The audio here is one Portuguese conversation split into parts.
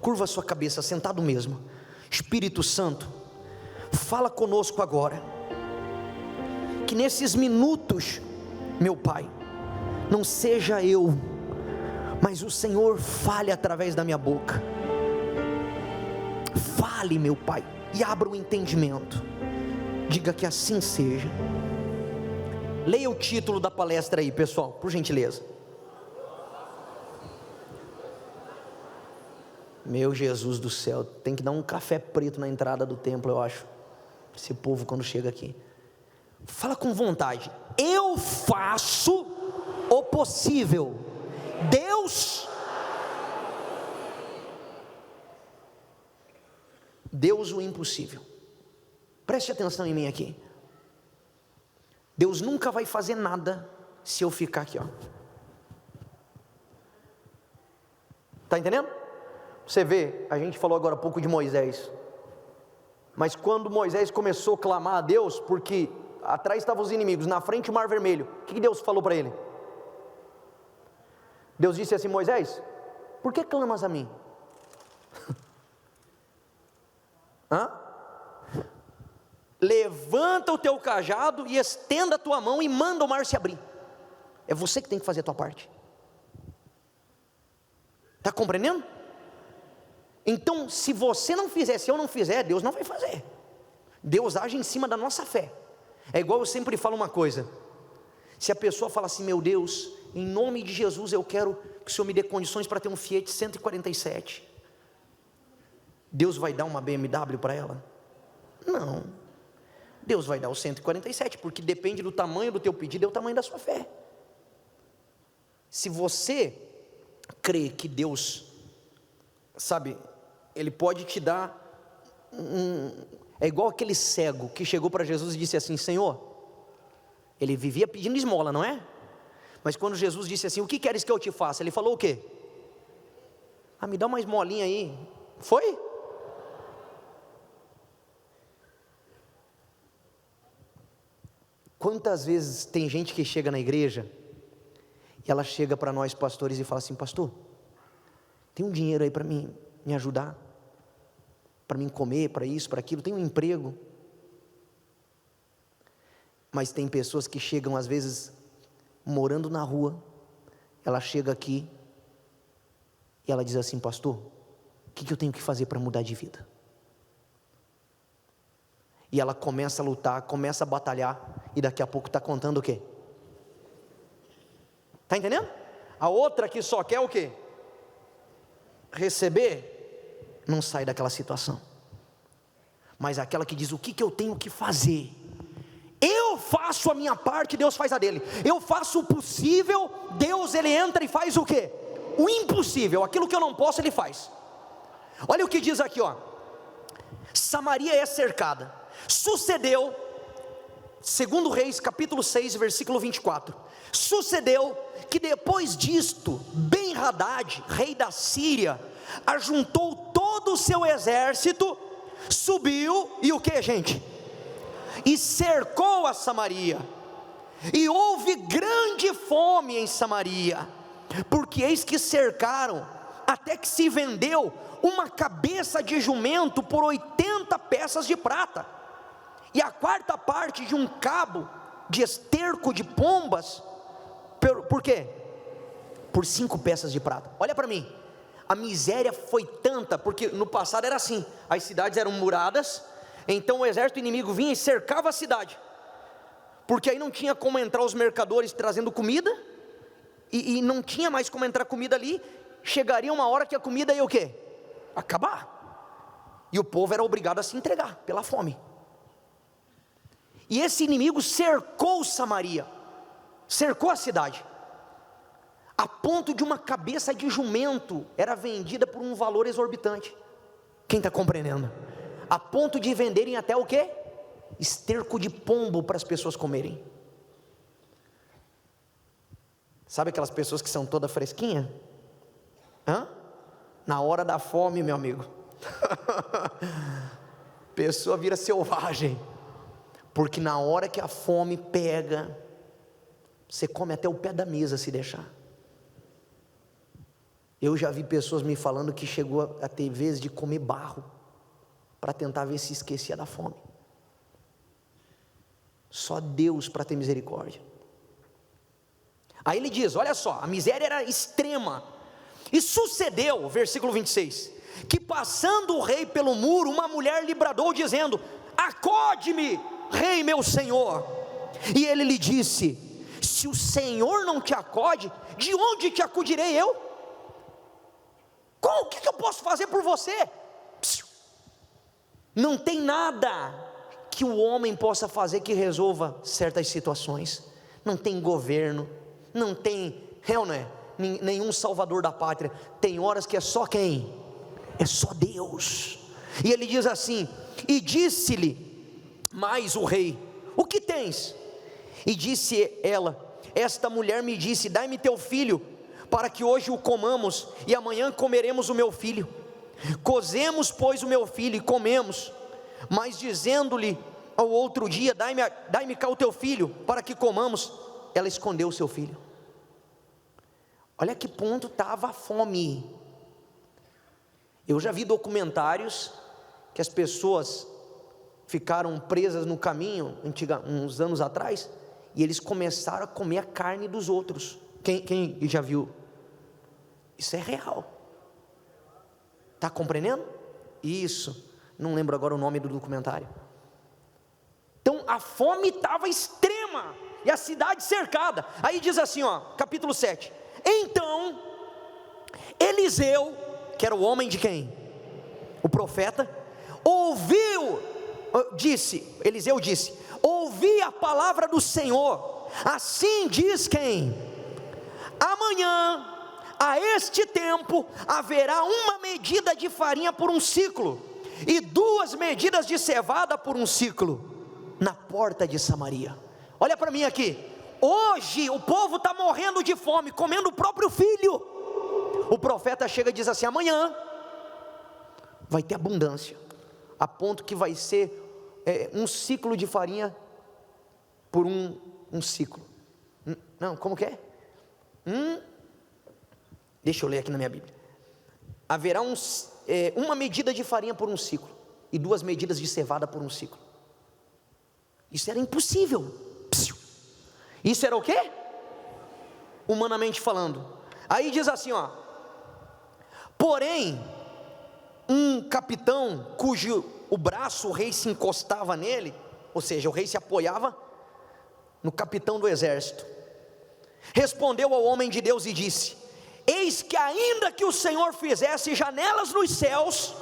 curva a sua cabeça, sentado mesmo. Espírito Santo, fala conosco agora, que nesses minutos, meu Pai, não seja eu, mas o Senhor fale através da minha boca. Fale, meu Pai, e abra o entendimento. Diga que assim seja. Leia o título da palestra aí, pessoal, por gentileza. Meu Jesus do céu, tem que dar um café preto na entrada do templo, eu acho, esse povo quando chega aqui. Fala com vontade. Eu faço o possível. Deus o impossível. Preste atenção em mim aqui. Deus nunca vai fazer nada se eu ficar aqui, ó. Está entendendo? Você vê, a gente falou agora há pouco de Moisés. Mas quando Moisés começou a clamar a Deus, porque atrás estavam os inimigos, na frente o mar vermelho, o que Deus falou para ele? Deus disse assim: Moisés, por que clamas a mim? Levanta o teu cajado e estenda a tua mão e manda o mar se abrir. É você que tem que fazer a tua parte. Está compreendendo? Então, se você não fizer, se eu não fizer, Deus não vai fazer. Deus age em cima da nossa fé. É igual eu sempre falo uma coisa: se a pessoa fala assim, meu Deus, em nome de Jesus eu quero que o Senhor me dê condições para ter um Fiat 147, Deus vai dar uma BMW para ela? Não. Deus vai dar o 147, porque depende do tamanho do teu pedido, é o tamanho da sua fé. Se você crê que Deus, sabe, Ele pode te dar é igual aquele cego que chegou para Jesus e disse assim: Senhor, ele vivia pedindo esmola, não é? Mas quando Jesus disse assim: o que queres que eu te faça? Ele falou o quê? Me dá uma esmolinha aí. Foi? Quantas vezes tem gente que chega na igreja e ela chega para nós pastores e fala assim: pastor, tem um dinheiro aí para mim me ajudar, para mim comer, para isso, para aquilo, tem um emprego. Mas tem pessoas que chegam às vezes morando na rua, ela chega aqui e ela diz assim: pastor, o que eu tenho que fazer para mudar de vida? E ela começa a lutar, começa a batalhar, e daqui a pouco está contando o quê? Está entendendo? A outra que só quer o quê? Receber, não sai daquela situação. Mas aquela que diz: o que eu tenho que fazer? Eu faço a minha parte, Deus faz a dele. Eu faço o possível, Deus ele entra e faz o quê? O impossível, aquilo que eu não posso ele faz. Olha o que diz aqui, ó. Samaria é cercada. Sucedeu, segundo Reis capítulo 6 versículo 24, sucedeu que depois disto, Ben-Hadad, rei da Síria, ajuntou todo o seu exército, subiu, e o que, gente? E cercou a Samaria, e houve grande fome em Samaria, porque eis que cercaram, até que se vendeu uma cabeça de jumento por 80 peças de prata, e a quarta parte de um cabo de esterco de pombas, por quê? Por 5 peças de prata. Olha para mim, a miséria foi tanta, porque no passado era assim, as cidades eram muradas, então o exército inimigo vinha e cercava a cidade, porque aí não tinha como entrar os mercadores trazendo comida, e não tinha mais como entrar comida ali, chegaria uma hora que a comida ia o quê? Acabar, e o povo era obrigado a se entregar pela fome. E esse inimigo cercou Samaria, cercou a cidade, a ponto de uma cabeça de jumento era vendida por um valor exorbitante. Quem está compreendendo? A ponto de venderem até o quê? Esterco de pombo para as pessoas comerem. Sabe aquelas pessoas que são toda fresquinha? Na hora da fome, meu amigo, pessoa vira selvagem, porque na hora que a fome pega, você come até o pé da mesa se deixar. Eu já vi pessoas me falando que chegou a ter vezes de comer barro, para tentar ver se esquecia da fome. Só Deus para ter misericórdia. Aí ele diz, olha só, a miséria era extrema. E sucedeu, versículo 26, que passando o rei pelo muro, uma mulher lhe bradou dizendo: acode-me, rei meu senhor. E ele lhe disse: se o Senhor não te acode, de onde te acudirei eu? O que eu posso fazer por você? Não tem nada que o homem possa fazer que resolva certas situações. Não tem governo, não tem, não é, nenhum salvador da pátria. Tem horas que é só quem? É só Deus. E ele diz assim: e disse-lhe mais o rei: o que tens? E disse ela: esta mulher me disse: dai-me teu filho, para que hoje o comamos, e amanhã comeremos o meu filho. Cozemos, pois, o meu filho e comemos. Mas dizendo-lhe ao outro dia: dai-me cá o teu filho, para que comamos, ela escondeu o seu filho. Olha que ponto estava a fome. Eu já vi documentários que as pessoas ficaram presas no caminho, uns anos atrás, e eles começaram a comer a carne dos outros. Quem já viu? Isso é real. Está compreendendo? Isso. Não lembro agora o nome do documentário. Então a fome estava extrema, e a cidade cercada. Aí diz assim, ó, capítulo 7. Então Eliseu, que era o homem de quem? O profeta, Eliseu disse: ouvi a palavra do Senhor, assim diz quem? Amanhã, a este tempo, haverá uma medida de farinha por um ciclo, e 2 medidas de cevada por um ciclo, na porta de Samaria. Olha para mim aqui. Hoje o povo está morrendo de fome, comendo o próprio filho. O profeta chega e diz assim: amanhã vai ter abundância, a ponto que vai ser um ciclo de farinha por um ciclo. Não, como que é? Deixa eu ler aqui na minha Bíblia. Haverá uma medida de farinha por um ciclo, e 2 medidas de cevada por um ciclo. Isso era impossível. Isso era o quê? Humanamente falando. Aí diz assim, ó: porém, um capitão cujo o braço o rei se encostava nele, ou seja, o rei se apoiava no capitão do exército, respondeu ao homem de Deus e disse: eis que ainda que o Senhor fizesse janelas nos céus,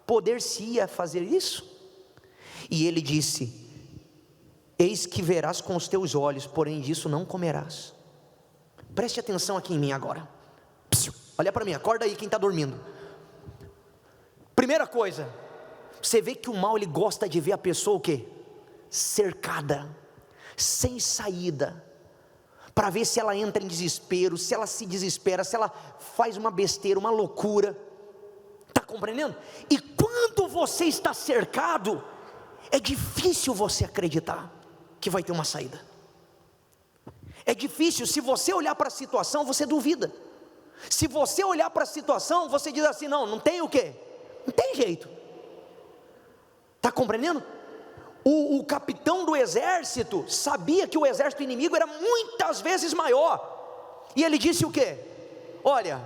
poder-se-ia fazer isso? E ele disse: eis que verás com os teus olhos, porém disso não comerás. Preste atenção aqui em mim agora. Olha para mim, acorda aí quem está dormindo. Primeira coisa, você vê que o mal ele gosta de ver a pessoa o quê? Cercada, sem saída, para ver se ela entra em desespero, se ela se desespera, se ela faz uma besteira, uma loucura. Está compreendendo? E quando você está cercado, é difícil você acreditar que vai ter uma saída. É difícil. Se você olhar para a situação, você duvida. Se você olhar para a situação, você diz assim: não tem o quê? Não tem jeito. Está compreendendo? O capitão do exército sabia que o exército inimigo era muitas vezes maior, e ele disse o quê? Olha,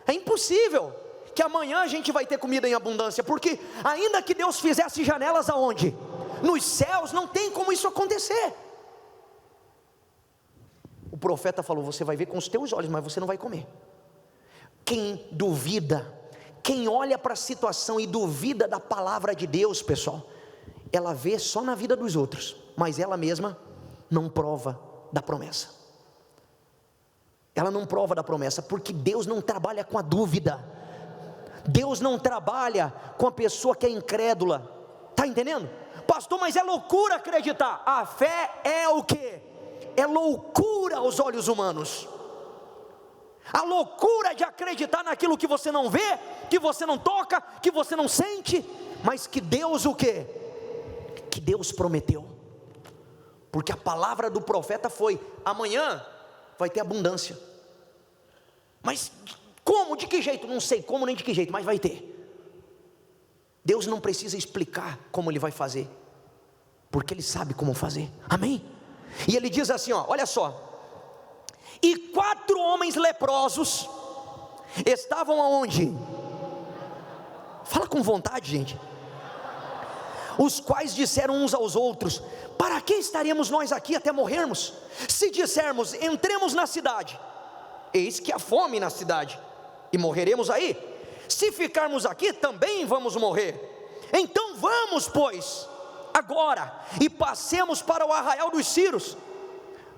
é impossível que amanhã a gente vai ter comida em abundância, porque ainda que Deus fizesse janelas aonde? Nos céus, não tem como isso acontecer. O profeta falou: você vai ver com os teus olhos, mas você não vai comer. Quem duvida, quem olha para a situação e duvida da palavra de Deus, pessoal, ela vê só na vida dos outros, mas ela mesma não prova da promessa. Ela não prova da promessa, porque Deus não trabalha com a dúvida. Deus não trabalha com a pessoa que é incrédula. Está entendendo? Pastor, mas é loucura acreditar. A fé é o quê? É loucura aos olhos humanos. A loucura de acreditar naquilo que você não vê, que você não toca, que você não sente, mas que Deus o quê? Que Deus prometeu. Porque a palavra do profeta foi: amanhã vai ter abundância. Mas como? De que jeito? Não sei como nem de que jeito, mas vai ter. Deus não precisa explicar como Ele vai fazer, porque Ele sabe como fazer, amém? E Ele diz assim, ó, olha só: e 4 homens leprosos estavam aonde? Fala com vontade, gente. Os quais disseram uns aos outros: para que estaremos nós aqui até morrermos? Se dissermos, entremos na cidade, eis que há fome na cidade, e morreremos aí. Se ficarmos aqui, também vamos morrer. Então vamos, pois, agora, e passemos para o arraial dos Círios.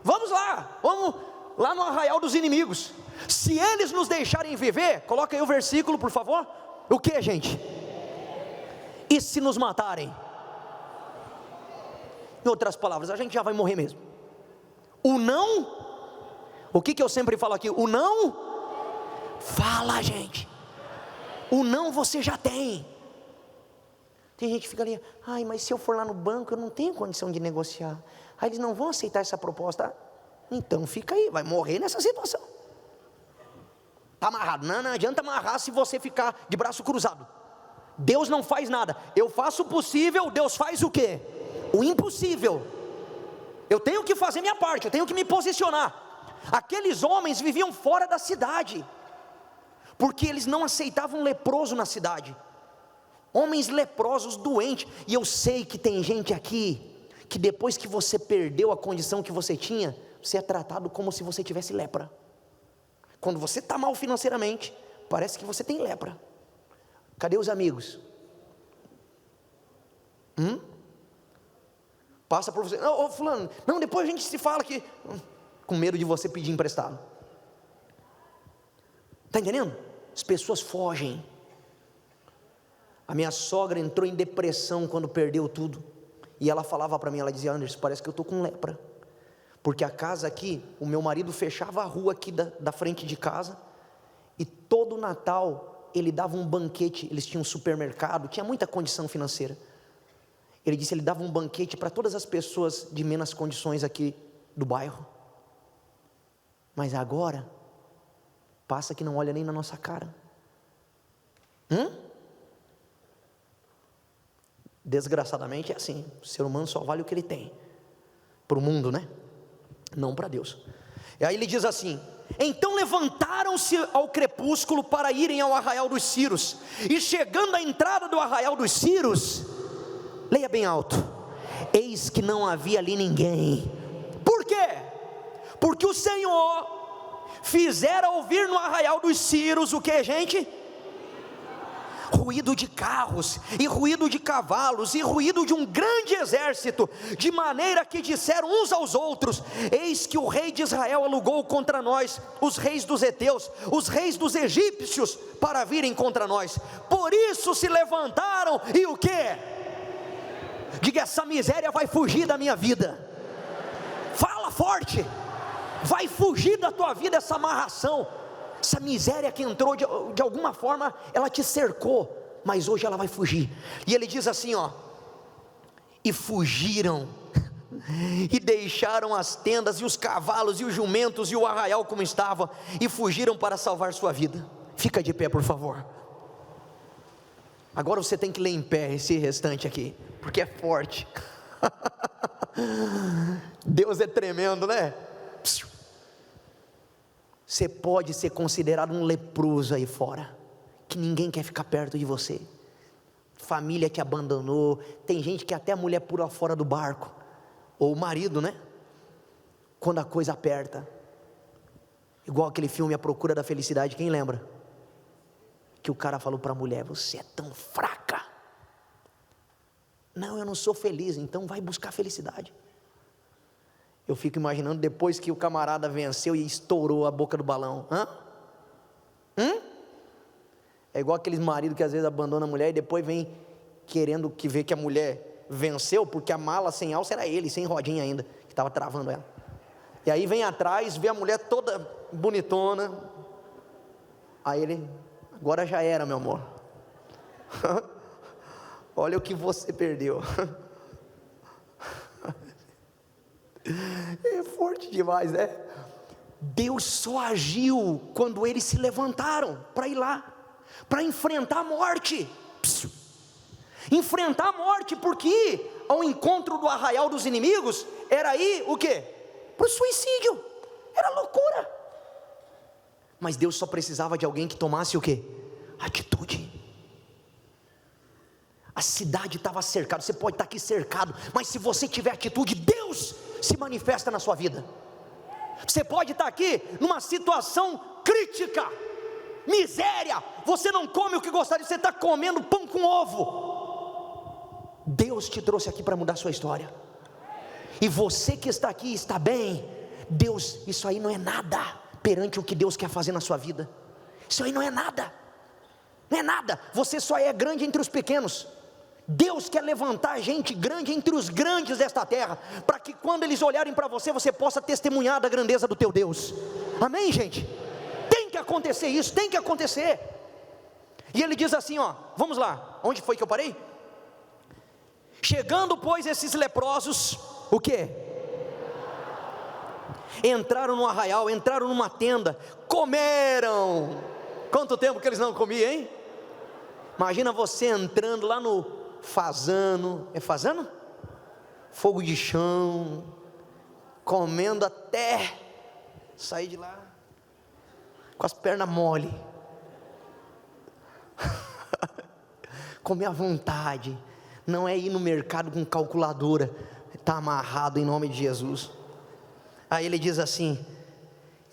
Vamos lá no arraial dos inimigos. Se eles nos deixarem viver, coloca aí o versículo, por favor. O que, gente? E se nos matarem? Em outras palavras, a gente já vai morrer mesmo. O não, o que eu sempre falo aqui? O não, fala, gente. O não você já tem. Tem gente que fica ali, ai, mas se eu for lá no banco, eu não tenho condição de negociar. Aí eles não vão aceitar essa proposta. Então fica aí, vai morrer nessa situação. Está amarrado. Não adianta amarrar se você ficar de braço cruzado. Deus não faz nada. Eu faço o possível, Deus faz o quê? O impossível. Eu tenho que fazer minha parte, eu tenho que me posicionar. Aqueles homens viviam fora da cidade, porque eles não aceitavam leproso na cidade. Homens leprosos, doentes. E eu sei que tem gente aqui, que depois que você perdeu a condição que você tinha, você é tratado como se você tivesse lepra. Quando você está mal financeiramente, parece que você tem lepra. Cadê os amigos? Passa por você, ô fulano, não, depois a gente se fala que, com medo de você pedir emprestado. Está entendendo? As pessoas fogem. A minha sogra entrou em depressão quando perdeu tudo, e ela falava para mim, ela dizia: Anderson, parece que eu estou com lepra, porque a casa aqui, o meu marido fechava a rua aqui da frente de casa, e todo Natal ele dava um banquete, eles tinham um supermercado, tinha muita condição financeira. Ele disse, ele dava um banquete para todas as pessoas de menos condições aqui do bairro. Mas agora, passa que não olha nem na nossa cara. Desgraçadamente é assim, o ser humano só vale o que ele tem, para o mundo, né? Não para Deus. E aí ele diz assim: então levantaram-se ao crepúsculo para irem ao arraial dos Círios, e chegando à entrada do arraial dos Círios, leia bem alto, eis que não havia ali ninguém. Por quê? Porque o Senhor fizera ouvir no arraial dos Círios o que, gente? Ruído de carros, e ruído de cavalos, e ruído de um grande exército, de maneira que disseram uns aos outros: eis que o rei de Israel alugou contra nós os reis dos heteus, os reis dos egípcios, para virem contra nós. Por isso se levantaram, e o que? Diga, essa miséria vai fugir da minha vida. Fala forte. Vai fugir da tua vida essa amarração, essa miséria que entrou de alguma forma, ela te cercou, mas hoje ela vai fugir. E ele diz assim, ó: e fugiram, e deixaram as tendas, e os cavalos, e os jumentos, e o arraial como estava, e fugiram para salvar sua vida. Fica de pé, por favor. Agora você tem que ler em pé esse restante aqui, porque é forte. Deus é tremendo, né? Você pode ser considerado um leproso aí fora, que ninguém quer ficar perto de você, família te abandonou, tem gente que até a mulher pula fora do barco, ou o marido, né? Quando a coisa aperta, igual aquele filme A Procura da Felicidade, quem lembra? Que o cara falou para a mulher: você é tão fraca. Não, eu não sou feliz. Então vai buscar felicidade. Eu fico imaginando depois que o camarada venceu e estourou a boca do balão. É igual aqueles maridos que às vezes abandonam a mulher e depois vem querendo que ver que a mulher venceu, porque a mala sem alça era ele, sem rodinha ainda, que estava travando ela. E aí vem atrás, vê a mulher toda bonitona. Aí ele: agora já era, meu amor. Olha o que você perdeu. É forte demais, né? Deus só agiu quando eles se levantaram para ir lá, para enfrentar a morte. Enfrentar a morte, porque ao encontro do arraial dos inimigos era ir o quê? Para o suicídio. Era loucura. Mas Deus só precisava de alguém que tomasse o quê? Atitude. A cidade estava cercada. Você pode estar aqui cercado, mas se você tiver atitude, Deus se manifesta na sua vida. Você pode estar aqui numa situação crítica, miséria, você não come o que gostaria, você está comendo pão com ovo. Deus te trouxe aqui para mudar a sua história. E você que está aqui está bem. Deus, isso aí não é nada perante o que Deus quer fazer na sua vida. Isso aí não é nada. Não é nada. Você só é grande entre os pequenos. Deus quer levantar gente grande entre os grandes desta terra, para que quando eles olharem para você, você possa testemunhar da grandeza do teu Deus. Amém, gente? Tem que acontecer isso, tem que acontecer. E ele diz assim, ó, vamos lá, onde foi que eu parei? Chegando pois esses leprosos, o quê? Entraram no arraial, entraram numa tenda, comeram. Quanto tempo que eles não comiam, hein? Imagina você entrando lá no fazano, é fazano? Fogo de chão, comendo até sair de lá com as pernas mole. Comer à vontade. Não é ir no mercado com calculadora. Está amarrado em nome de Jesus. Aí ele diz assim: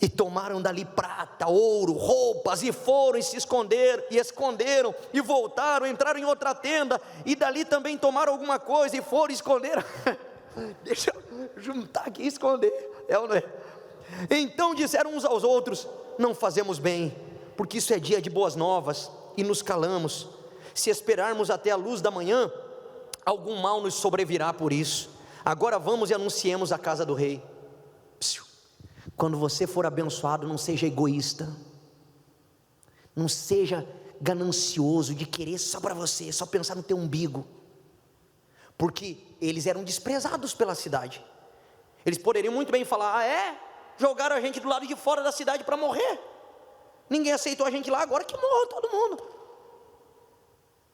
e tomaram dali prata, ouro, roupas, e foram e se esconderam, e voltaram, entraram em outra tenda, e dali também tomaram alguma coisa, e foram e esconderam. Deixa eu juntar aqui e esconder, é ou não é? Então disseram uns aos outros: não fazemos bem, porque isso é dia de boas novas, e nos calamos. Se esperarmos até a luz da manhã, algum mal nos sobrevirá por isso. Agora vamos e anunciemos a casa do rei. Quando você for abençoado, não seja egoísta, não seja ganancioso de querer só para você, só pensar no teu umbigo, porque eles eram desprezados pela cidade. Eles poderiam muito bem falar: ah é? Jogaram a gente do lado de fora da cidade para morrer, ninguém aceitou a gente lá, agora que morra todo mundo.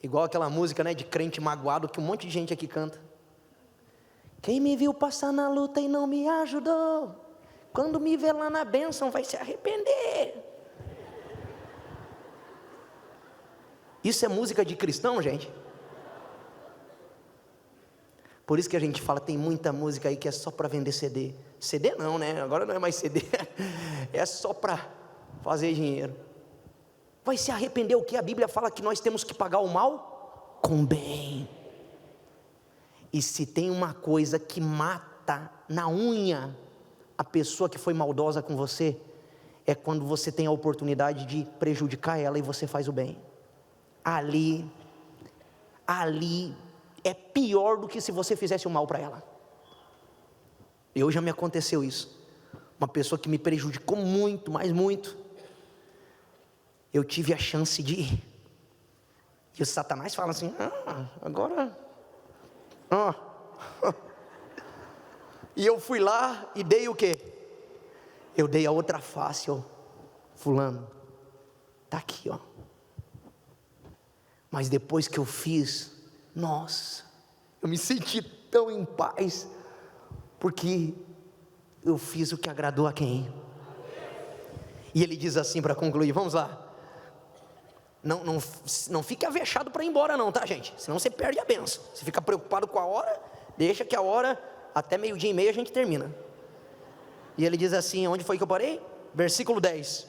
Igual aquela música, né, de crente magoado, que um monte de gente aqui canta. Quem me viu passar na luta e não me ajudou, quando me vê lá na bênção vai se arrepender. Isso é música de cristão, gente? Por isso que a gente fala, tem muita música aí que é só para vender CD. CD não, né? Agora não é mais CD. É só para fazer dinheiro. Vai se arrepender o que? A Bíblia fala que nós temos que pagar o mal com bem. E se tem uma coisa que mata na unha a pessoa que foi maldosa com você, é quando você tem a oportunidade de prejudicar ela e você faz o bem. Ali é pior do que se você fizesse o mal para ela. Já me aconteceu isso. Uma pessoa que me prejudicou muito, mas muito. Eu tive a chance de... E o Satanás fala assim: agora... E eu fui lá e dei o quê? Eu dei a outra face, ó. Fulano, tá aqui, ó. Mas depois que eu fiz, nossa, eu me senti tão em paz, porque eu fiz o que agradou a quem? E ele diz assim para concluir, vamos lá. Não fique avexado para ir embora não, tá, gente? Senão você perde a bênção. Você fica preocupado com a hora, deixa que a hora, até 12:30 a gente termina. E ele diz assim, onde foi que eu parei? Versículo 10.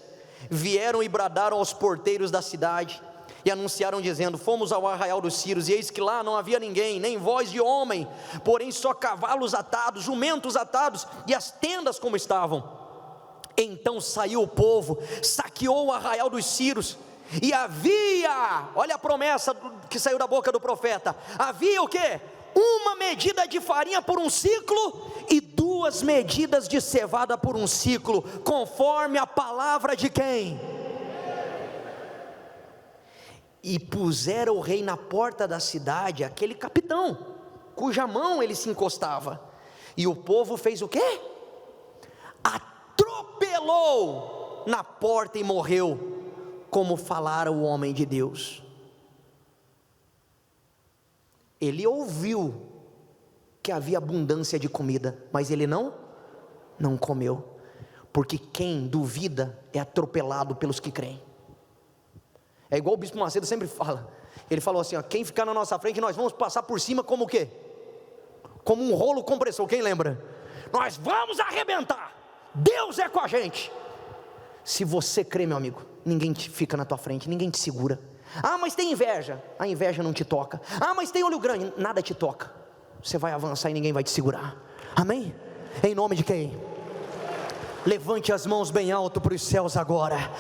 Vieram e bradaram aos porteiros da cidade, e anunciaram dizendo: fomos ao arraial dos Círios, e eis que lá não havia ninguém, nem voz de homem, porém só cavalos atados, jumentos atados, e as tendas como estavam. Então saiu o povo, saqueou o arraial dos Círios, e havia, olha a promessa que saiu da boca do profeta, havia o quê? Uma medida de farinha por um ciclo, e 2 medidas de cevada por um ciclo, conforme a palavra de quem? E puseram o rei na porta da cidade, aquele capitão, cuja mão ele se encostava, e o povo fez o quê? Atropelou gelou na porta e morreu, como falara o homem de Deus. Ele ouviu que havia abundância de comida, mas ele não comeu, porque quem duvida é atropelado pelos que creem. É igual o bispo Macedo sempre fala, ele falou assim, ó, quem ficar na nossa frente, nós vamos passar por cima como o quê? Como um rolo compressor, quem lembra? Nós vamos arrebentar, Deus é com a gente. Se você crê, meu amigo, ninguém fica na tua frente, ninguém te segura. Ah, mas tem inveja, a inveja não te toca. Ah, mas tem olho grande, nada te toca. Você vai avançar e ninguém vai te segurar. Amém? Em nome de quem? Levante as mãos bem alto para os céus agora.